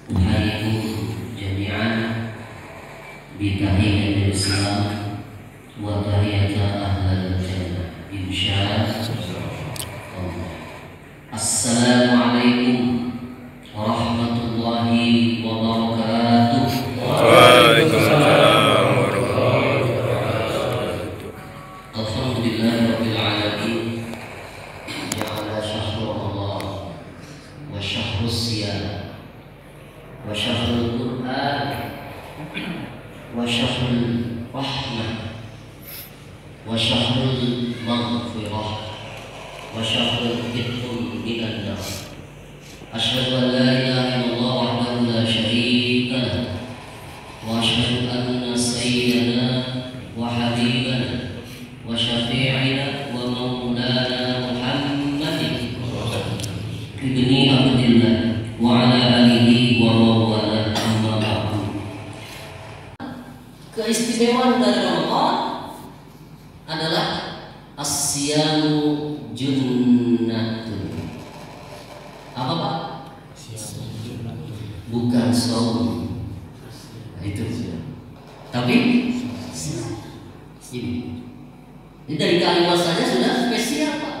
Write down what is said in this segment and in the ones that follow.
Uhayyikum jami'an bitahiyatil Islam wa tahiyata ahlal jannah insyaallah. Assalamualaikum warahmatullahi wabarakatuh. Waalaikumsalam warahmatullahi wabarakatuh. Alhamdulillahirabbil alamin. Ja'ala syahrul Allah wa syahrus siyam wa syahrul Qur'an wa syahrul rahmah wa syahrul maghfirah wa syahrul itqun minan nar. Asyhadu an la ilaha illallah wahdahu la syarika lah wa asyhadu anna sayyidana wa habibana wa syafi'ina wa maulana Muhammadin ibni Abdillah wa ala alihi wa mawala amma ba'du. Keistimewaan dari Ramadan adalah as-siyamu junnatun. Apa Pak? Bukan saum. Nah, itu tapi ini dari kalimat saja sudah spesial Pak.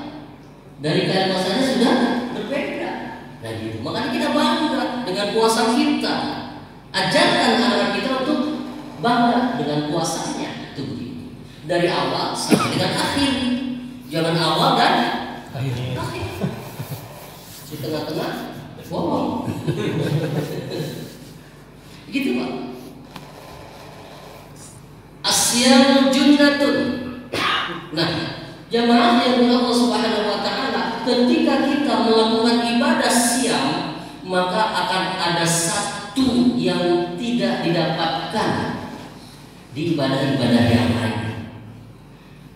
Dari kalimat saja sudah berbeda. Nah gitu. Makanya kita bangga dengan puasa kita. Ajarkan anak kita untuk bangga dengan puasanya. Itu begitu. Dari awal sampai dengan akhir. Jangan awal dan akhir. Di tengah-tengah, wow. Gitu Pak. Asyamu junnatun. Nah, jamaah yang Allah Subhanahu wa taala, ketika kita melakukan ibadah siam, maka akan ada satu yang tidak didapatkan di ibadah-ibadah yang lain.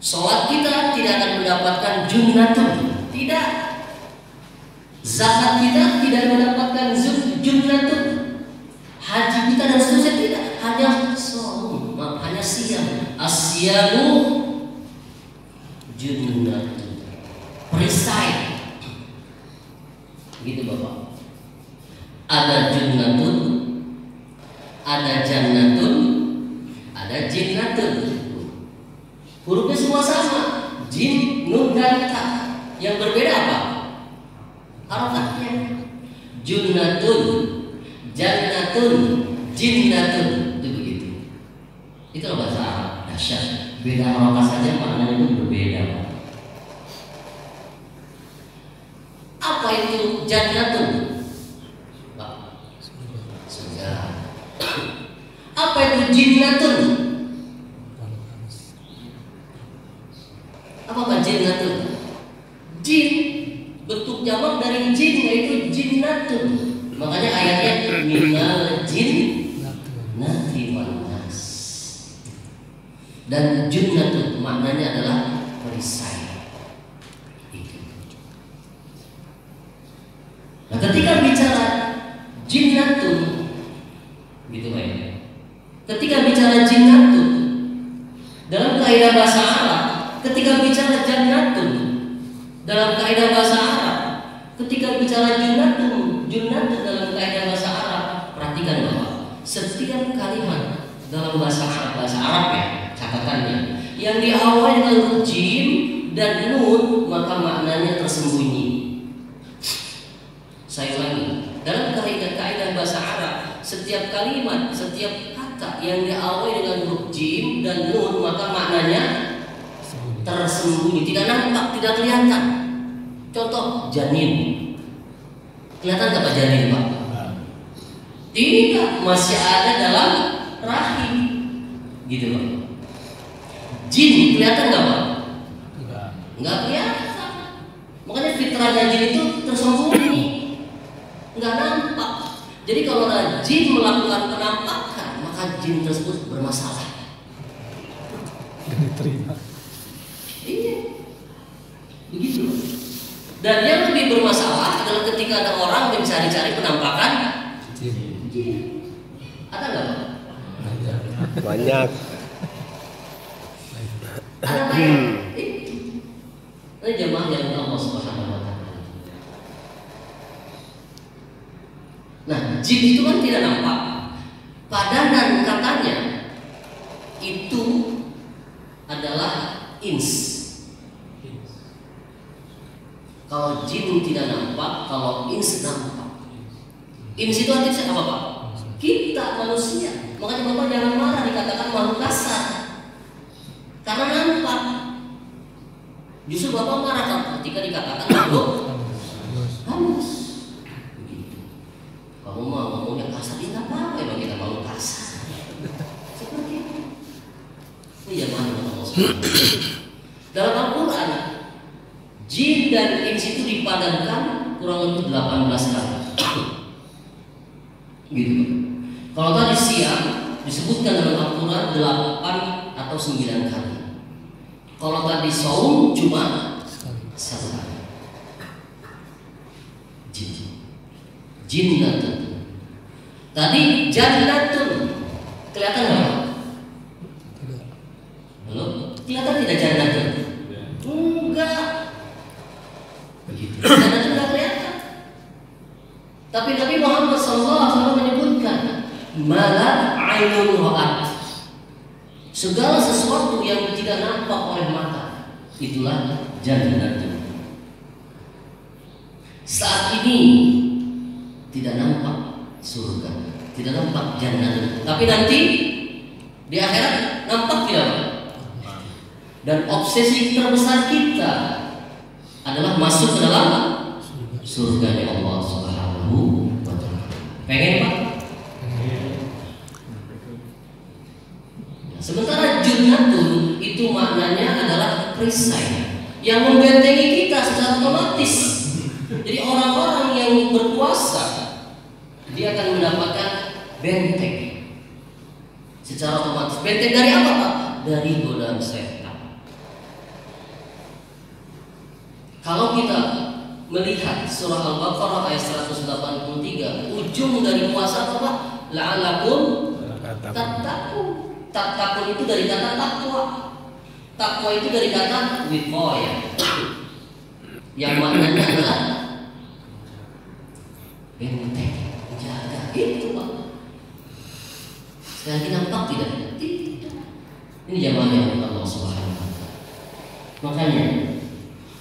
Salat kita tidak akan mendapatkan junnatun, tidak. Zakat kita tidak mendapatkan junnatun. Haji kita dan seterusnya tidak, hanya shaum, hanya siam. Asyamu junnatun. Perisai. Gitu Bapak. Ada junnatun, ada jannatun, ada jinnatun. Hurufnya semua sama, jin, nun, dan ta. Yang berbeda apa? Harokatnya. Junnatun, jannatun, jinnatun. Itu begitu. Itu bahasa Arab. Dahsyat. Beda harokat saja maknanya itu berbeda. Apa itu jannatun? Pak. Surga. Apa itu jinnatun? Apakah jinnatun? Jin bentuk jamak dari jin yaitu jinnatun. Makanya ayatnya minal jinnati wan nas. Dan junnatun maknanya adalah perisai. Nah, ketika bicara jinnatun, gitu Pak. Ketika bicara jinnatun dalam kaidah bahasa Arab, ketika bicara jannatun dalam kaidah bahasa Arab, ketika bicara junnatun dalam kaidah bahasa Arab, perhatikan Bapak, setiap kalimat dalam bahasa Arab ya, catatannya yang diawali dengan huruf jim dan nun, maka maknanya tersembunyi. Saya ulangi, dalam kaidah bahasa Arab, setiap kalimat, setiap kata yang diawali dengan huruf jim dan nun, maka maknanya tersembunyi, tidak nampak, tidak kelihatan. Contoh janin, kelihatan nggak Pak janin Pak? Tidak, masih ada dalam rahim, gitu Pak. Jin kelihatan nggak Pak? Nggak kelihatan. Makanya fitrahnya jin itu tersembunyi, nggak nampak. Jadi kalau ada jin melakukan penampakan, maka jin tersebut bermasalah. Diterima. Iya, begitu. Dan yang lebih bermasalah adalah ketika ada orang mencari-cari penampakan jin. Ada nggak Pak? Banyak. Ada banyak. Ini jemaah yang Allah Subhanahu wa taala. Nah, jin itu kan tidak nampak. Padanan katanya itu adalah ins. Kalau jin tidak nampak, kalau ins nampak. Ins itu artinya apa Pak? Kita manusia. Makanya Bapak jangan marah dikatakan makhluk kasar, karena nampak. Justru Bapak marah ketika dikatakan makhluk halus. Kamu mau ngomongnya kasar, dia nggak apa-apa ya kita makhluk kasar. Seperti itu. Ini zaman Allah. Dalam Al-Quran, jin dan ins itu dipadankan kurang lebih 18 kali. Gitu. Kalau tadi siang disebutkan dalam Al-Quran 8 atau 9 kali. Kalau tadi saum cuma 1 kali. Jinnatun. Tadi jannatun. Kelihatan nggak? Halo? Kelihatan tidak jannatun? Enggak. Begitu. Jannatun nggak kelihatan. Tapi Nabi Muhammad SAW menyebutkan mala ainun ra'at. Segala sesuatu yang tidak nampak oleh mata, itulah jannatun. Saat ini tidak nampak surga, tidak nampak jannatun, tapi nanti di akhirat nampak tidak? Dan obsesi terbesar kita adalah masuk ke dalam surganya Allah Subhanahu wa Ta'ala. Pengen Pak? Sementara junnatun itu maknanya adalah perisai yang membentengi kita secara otomatis. Jadi orang-orang yang berpuasa dia akan mendapatkan benteng secara otomatis. Benteng dari apa Pak? Dari godaan setan. Kalau kita melihat surah Al-Baqarah ayat 183, ujung dari puasa apa Pak? La'alakum tattaqun. Tattaqun itu dari kata takwa. Takwa itu dari kata wiqayah, yang maknanya adalah benteng, jaga. Itu Pak. Sekali lagi nampak tidak? Tidak. Ini jamaah yang Allah Subhanahu wa Ta'ala. Makanya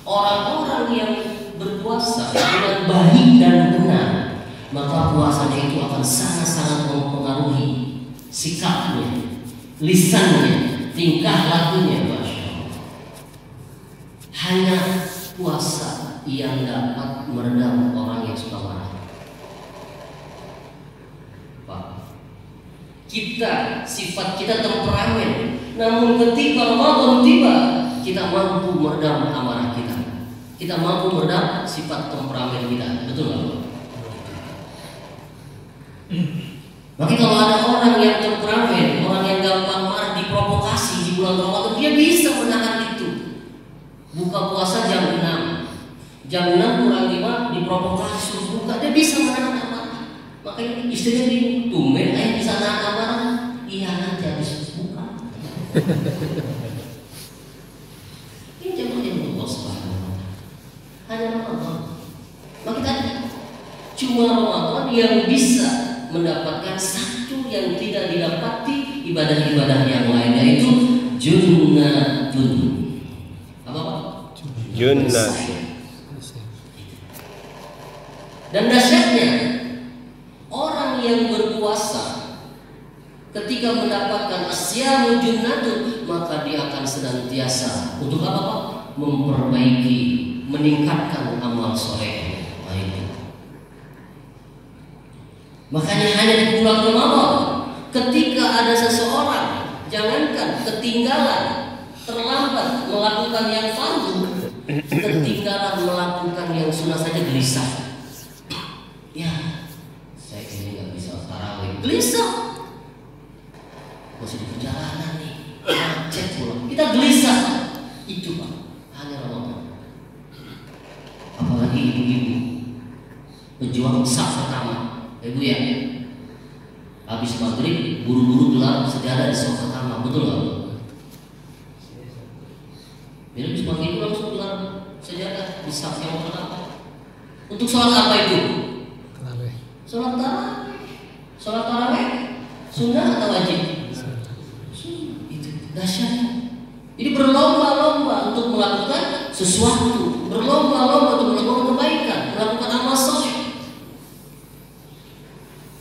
orang-orang yang berpuasa dengan baik dan benar, maka puasanya itu akan sangat-sangat mempengaruhi sikapnya, lisannya, tingkah lakunya. Masya Allah. Hanya puasa yang dapat meredam orang yang suka marah. Pak, kita sifat kita temperamen, namun ketika Ramadan tiba, kita mampu meredam amarah kita. Kita mampu meredam sifat temperamen kita. Betul nggak? Maka kalau ada orang yang temperamen, orang yang gampang marah, diprovokasi di bulan Ramadan, dia bisa menahan itu. Buka puasa jam 6, jam 6 kurang 5 diprovokasi suruh buka, dia bisa menahan amarah. Makanya istrinya tumben, ayah bisa nahan amarah. Iya nanti habis buka. Ini jangan yang Allah Subhanahu wa Ta'ala. Hanya Ramadan. Maka tadi cuma Ramadan yang bisa mendapatkan satu yang tidak didapati ibadah-ibadah yang lain, yaitu junnatun. Apa Pak? Junnatun. Dan dahsyatnya orang yang berpuasa ketika mendapatkan asyamu junnatun, maka dia akan senantiasa untuk apa Pak? Memperbaiki, meningkatkan amal soleh. Makanya hanya di bulan Ramadan, ketika ada seseorang, jangankan ketinggalan, terlambat melakukan yang fardu, ketinggalan melakukan yang sunnah saja gelisah. Ya, saya ini nggak bisa tarawih, gelisah. Masih di perjalanan nih, macet pulang, kita gelisah. Itu Pak, hanya Ramadan. Apalagi ibu-ibu pejuang saf pertama. Ibu ya, habis maghrib buru-buru gelar sejadah di saf pertama, betul nggak? Jadi habis maghrib langsung gelar bisa yang pertama. Untuk sholat apa itu? Sholat tarawih. Sholat tarawih sunnah atau wajib? Itu dahsyatnya. Jadi berlomba-lomba untuk melakukan sesuatu, berlomba-lomba untuk melakukan kebaikan, melakukan amal soleh.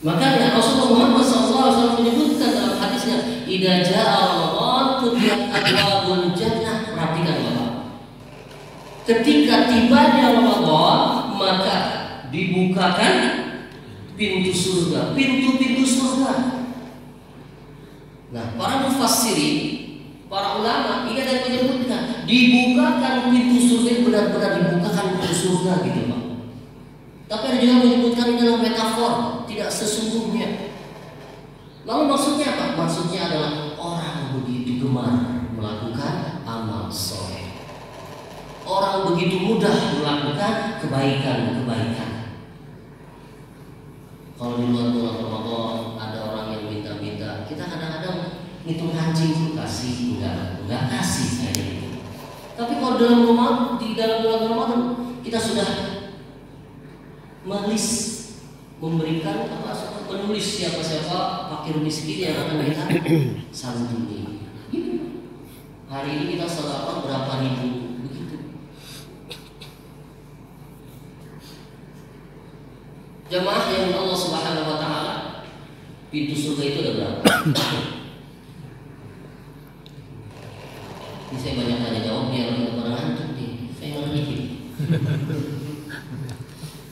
Makanya Rasulullah Muhammad SAW menyebutkan dalam hadisnya, "Idza jaa Ramadan futiyat abwabul jannah." Perhatikan Bapak. Ketika tibanya Ramadan, maka dibukakan pintu surga, pintu-pintu surga. Nah, para mufassirin, para ulama ini ada menyebutkan dibukakan pintu surga, benar-benar dibukakan pintu surga gitu Pak. Tapi ada juga menyebutkan ini adalah metafor, tidak sesungguhnya. Lalu maksudnya apa? Maksudnya adalah orang begitu gemar melakukan amal soleh, orang begitu mudah melakukan kebaikan-kebaikan. Kalau di luar bulan Ramadan ada orang yang minta-minta, kita kadang-kadang ngitung kancing kasih, enggak kasih saya gitu. Tapi kalau di dalam bulan Ramadan kita sudah menulis, memberikan penulis siapa-siapa fakir miskin yang akan kita santuni. Gitu. Hari ini kita sedekah berapa ribu begitu. Jamaah yang Allah Subhanahu wa taala, pintu surga itu ada berapa? Ini saya banyak tanya jawab biar orang ngantuk nih. Saya ngerti.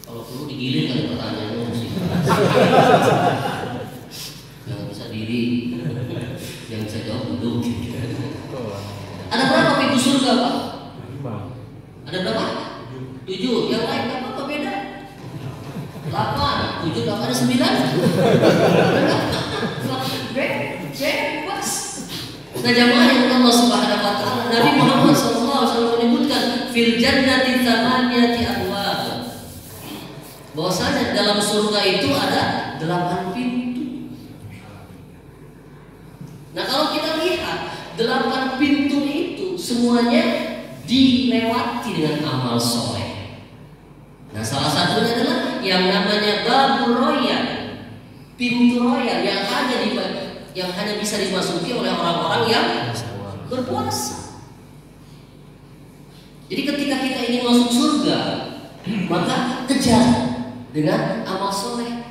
Kalau perlu digiling kali pertanyaannya mesti. Yang bisa diri, yang bisa jawab duduk. Ada berapa pintu surga Pak? Ada berapa? 7. Yang lain apa beda? 8, 7, 8, 9. Bebas. Nah jamaah yang Allah Subhanahu wa taala, Nabi Muhammad SAW menyebutkan fil jannati tsamaniyati abwab. Bahwasanya dalam surga itu ada 8 pintu. Nah kalau kita lihat 8 pintu itu semuanya dilewati dengan amal soleh. Nah salah satunya adalah yang namanya babur royan, pintu royan yang hanya bisa dimasuki oleh orang-orang yang berpuasa. Jadi ketika kita ingin masuk surga, maka kejar dengan amal soleh.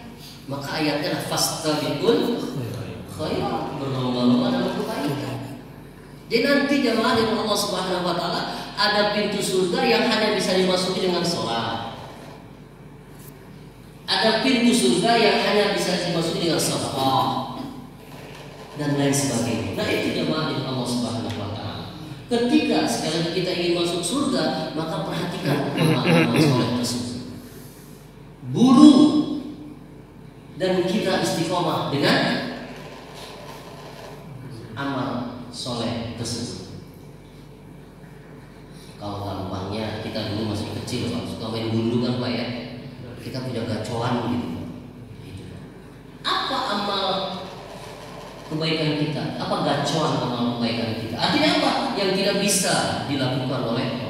Maka ayatnya adalah fastabiqul khairat, berlomba-lomba dalam kebaikan. Jadi nanti jemaah dengan Allah Subhanahu wa taala ada pintu surga yang hanya bisa dimasuki dengan sholat. Ada pintu surga yang hanya bisa dimasuki dengan sedekah dan lain sebagainya. Nah itu jemaah dengan Allah Subhanahu wa taala. Ketika sekali kita ingin masuk surga, maka perhatikan amal soleh tersebut. Buru dan kita istiqomah dengan amal soleh tersebut. Kalau gampangnya kita dulu masih kecil Pak, suka main gundu kan Pak ya. Kita punya gacoan gitu. Apa amal kebaikan kita? Apa gacoan amal kebaikan kita? Artinya apa? Yang tidak bisa dilakukan oleh